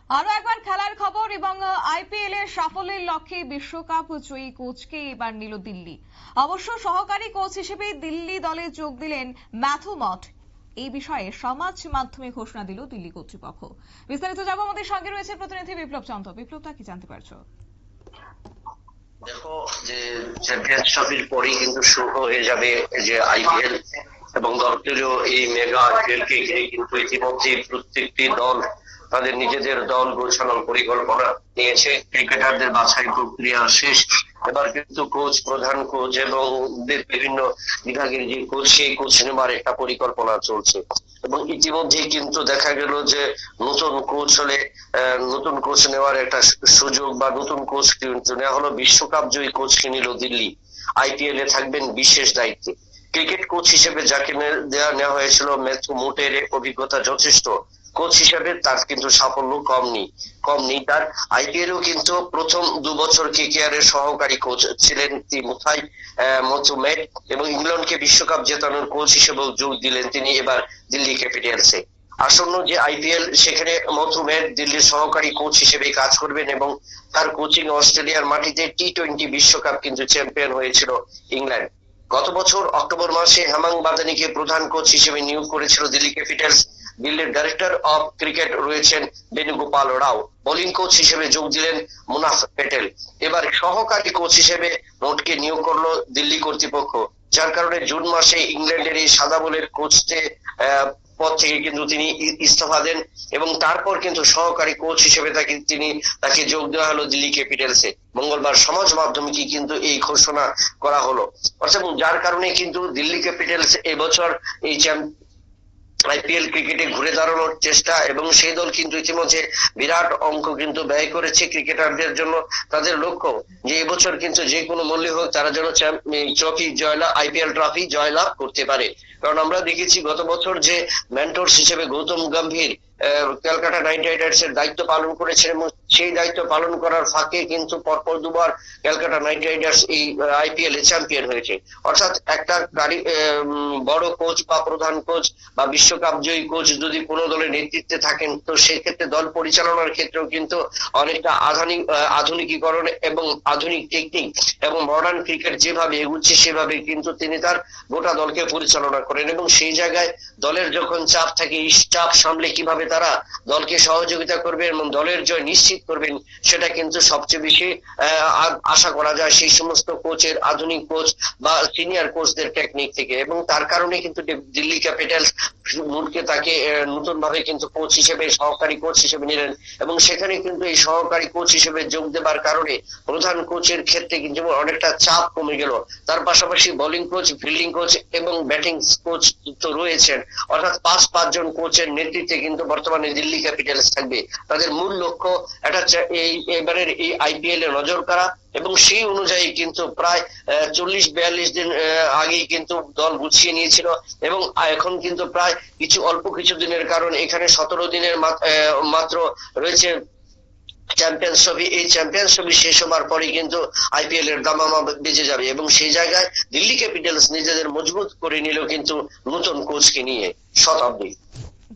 আরো একবার খেলার খবর এবং আইপিএল এর সাফল্যের লক্ষ্যে বিশ্বকাপ জয়ী কোচকে এবার নিল দিল্লি। অবশ্য সহকারী কোচ হিসেবে দিল্লি দলে যোগ দিলেন ম্যাথু মট। এই বিষয়ে সমাজ মাধ্যমে ঘোষণা দিল দিল্লি কর্তৃপক্ষ। বিস্তারিত যাব, আমাদের সঙ্গে রয়েছে প্রতিনিধি বিপ্লব চন্দ্র। বিপ্লবটা কি জানতে পারছো? দেখো, যে চ্যাম্পিয়ন্স ট্রফির পরেই কিন্তু শুরু হয়ে যাবে যে আইপিএল, এবং দলটিরও এই মেগা আইপিএল কে ঘিরে কিন্তু ইতিমধ্যে প্রত্যেকটি দল তাদের নিজেদের দল গোছানোর পরিকল্পনা নিয়েছে। ক্রিকেটারদের বাছাই প্রক্রিয়া শেষ। এবার কিন্তু কোচ, প্রধান কোচ এবং বিভিন্ন বিভাগের যে কোচ, সেই কোচ নেবার একটা পরিকল্পনা চলছে। এবং ইতিমধ্যে কিন্তু দেখা গেল যে নতুন কোচ হলে নতুন কোচ নেওয়ার একটা সুযোগ বা নতুন কোচ কিন্তু নেওয়া হলো। বিশ্বকাপ জয়ী কোচকে নিল দিল্লি। আইপিএল এ থাকবেন বিশেষ দায়িত্বে। ক্রিকেট কোচ হিসেবে যাকে নেওয়া হয়েছিল ম্যাথু মুটের অভিজ্ঞতা যথেষ্ট। কোচ হিসেবে তার কিন্তু সাফল্য কম নেই তার। আইপিএলও কিন্তু প্রথম 2 বছর কেকেআর এর সহকারী কোচ ছিলেন মথু ম্যাট, এবং ইংল্যান্ডকে বিশ্বকাপ জেতানোর কোচ হিসেবেও যোগ দিলেন তিনি এবার দিল্লি ক্যাপিটালসে। আসন্ন যে আইপিএল, সেখানে মথু ম্যাট দিল্লির সহকারী কোচ হিসেবে কাজ করবেন, এবং তার কোচিং অস্ট্রেলিয়ার মাটিতে টি-20 বিশ্বকাপ কিন্তু চ্যাম্পিয়ন হয়েছিল ইংল্যান্ড। গত বছর অক্টোবর মাসে হেমাং বাদানিকে প্রধান কোচ হিসেবে নিয়োগ করেছিল দিল্লি ক্যাপিটালস। দিল্লির ডাইরেক্টর অফ ক্রিকেট রয়েছেন বেণুগোপাল রাও। বোলিং কোচ হিসেবে যোগ দিলেন মুনাফ প্যাটেল। এবার সহকারী কোচ হিসেবে মোটকে নিয়োগ করলো দিল্লি কর্তৃপক্ষ, যার কারণে জুন মাসে ইংল্যান্ডের এই সাদা বলের কোচতে পদ থেকে কিন্তু তিনি ইস্তফা দেন, এবং তারপর কিন্তু সহকারী কোচ হিসেবে তাকে যোগ দেওয়া হলো দিল্লি ক্যাপিটালসে। মঙ্গলবার সমাজ মাধ্যমে কিন্তু এই ঘোষণা করা হলো। অর্থাৎ যার কারণে কিন্তু দিল্লি ক্যাপিটালস এবছর এই আইপিএল ক্রিকেটে ঘুরে দাঁড়ানোর চেষ্টা, এবং সেই দল কিন্তু ইতিমধ্যে বিরাট অঙ্ক কিন্তু ব্যয় করেছে ক্রিকেটারদের জন্য। তাদের লক্ষ্য যে এবছর কিন্তু যে কোনো মূল্যে হোক তারা যেন আইপিএল ট্রফি জয়লাভ করতে পারে। কারণ আমরা দেখেছি গত বছর যে মেন্টরস হিসেবে গৌতম গম্ভীর ক্যালকাটা নাইট রাইডার্স এর দায়িত্ব পালন করেছেন, এবং সেই দায়িত্ব পালন করার ফাঁকে কিন্তু পরপর 2বার ক্যালকাটা নাইট রাইডার্স এই আইপিএল এ চ্যাম্পিয়ন হয়েছে। অর্থাৎ একটা বড় কোচ বা প্রধান কোচ বা বিশ্বকাপ জয়ী কোচ যদি কোনো দলের নেতৃত্বে থাকেন, তো সেক্ষেত্রে দল পরিচালনার ক্ষেত্রেও কিন্তু অনেকটা আধুনিকীকরণ এবং আধুনিক টেকনিক এবং মডার্ন ক্রিকেট যেভাবে এগুচ্ছে সেভাবে কিন্তু তিনি তার গোটা দলকে পরিচালনা করেন। এবং সেই জায়গায় দলের যখন চাপ থাকে, চাপ সামলে কিভাবে তারা দলকে সহযোগিতা করবে এবং দলের জয় নিশ্চিত করবেন, সেটা কিন্তু সবচেয়ে বেশি আশা করা যায় সেই সমস্ত কোচের, আধুনিক কোচ বা সিনিয়র কোচদের টেকনিক থেকে। এবং তার কারণে কিন্তু দিল্লি ক্যাপিটালস তাকে নতুন ভাবে কিন্তু কোচ হিসেবে, সহকারী কোচ হিসেবে নিলেন, এবং সেখানে কিন্তু এই সহকারী কোচ হিসেবে যোগ দেবার কারণে প্রধান কোচের ক্ষেত্রে কিন্তু অনেকটা চাপ কমে গেল। তার পাশাপাশি বোলিং কোচ, ফিল্ডিং কোচ এবং ব্যাটিং কোচ তো রয়েছেন। অর্থাৎ 5 জন কোচের নেতৃত্বে কিন্তু বর্তমানে দিল্লি ক্যাপিটালস থাকবে। তাদের মূল লক্ষ্য এবারের এই আইপিএল এ নজর কাড়া, এবং সেই অনুযায়ী কিন্তু প্রায় 40-42 দিন আগেই কিন্তু দল গুছিয়ে নিয়েছিল, এবং এখন কিন্তু প্রায় অল্প কিছু দিনের কারণ এখানে 17 দিনের মাত্র রয়েছে চ্যাম্পিয়ন্স ট্রফি। এই চ্যাম্পিয়ন্স ট্রফি শেষ হবার পরে কিন্তু আইপিএল এর দামামা বেজে যাবে, এবং সেই জায়গায় দিল্লি ক্যাপিটালস নিজেদের মজবুত করে নিল কিন্তু নতুন কোচকে নিয়ে। শতাব্দী,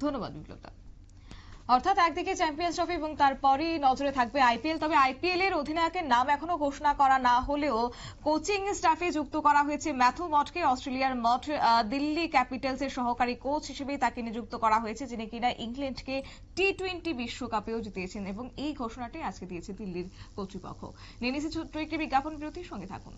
ধন্যবাদ বিপ্লব। অর্থাৎ একদিকে চ্যাম্পিয়ন্স ট্রফি এবং তারপরই নজরে থাকবে আইপিএল। তবে আইপিএল এর অধিনায়কের নাম এখনো ঘোষণা করা না হলেও কোচিং স্টাফে যুক্ত করা হয়েছে ম্যাথু মটকে। অস্ট্রেলিয়ার মট দিল্লি ক্যাপিটালস এর সহকারী কোচ হিসেবে তাকে নিযুক্ত করা হয়েছে, যিনি কিনা ইংল্যান্ডকে টি-20 বিশ্বকাপেও জিতিয়েছেন, এবং এই ঘোষণাটি আজকে দিয়েছে দিল্লির কর্তৃপক্ষ। নিয়ে নিচ্ছে ছোট্ট একটি বিজ্ঞাপন বিরতির সঙ্গে থাকুন।